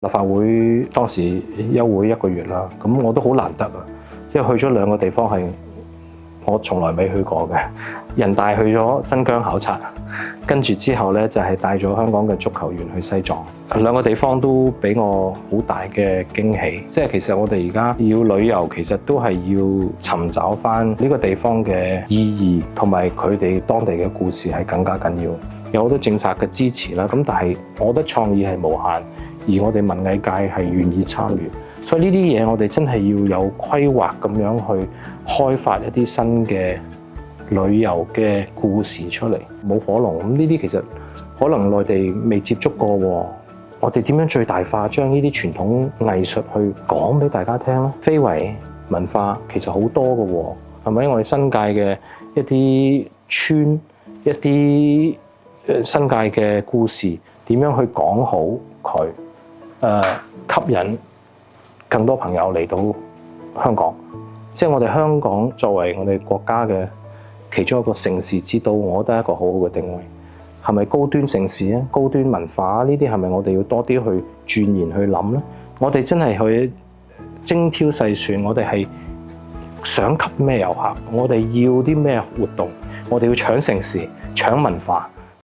立法會當時休會1個月啦，咁我都好難得啊，因為去咗2個地方係我從來未去過嘅。人大去咗新疆考察，跟住之後咧就係帶咗香港嘅足球員去西藏，2個地方都俾我好大嘅驚喜。即係其實我哋而家要旅遊，其實都係要尋找翻呢個地方嘅意義，同埋佢哋當地嘅故事係更加緊要。有好多政策嘅支持啦，咁但係我覺得創意係無限，而我哋文藝界係願意參與。所以呢啲嘢我哋真係要有規劃咁樣去開發一啲新嘅旅遊嘅故事出嚟。舞火龍咁呢啲其實可能內地未接觸過喎，我哋點樣最大化將呢啲傳統藝術去講俾大家聽咧？非遺文化其實好多嘅喎，係咪？我哋新界嘅一啲村、一啲新界嘅故事，點樣去講好佢？吸引更多朋友嚟到香港。即係我哋香港作為我哋國家嘅其中一個城市之都，我覺得係一個好好嘅定位。係咪高端城市咧？高端文化呢啲係咪我哋要多啲去鑽研去諗咧？我哋真係去精挑細選，我哋係想吸咩遊客，我哋要啲咩活動，我哋要搶城市、搶文化。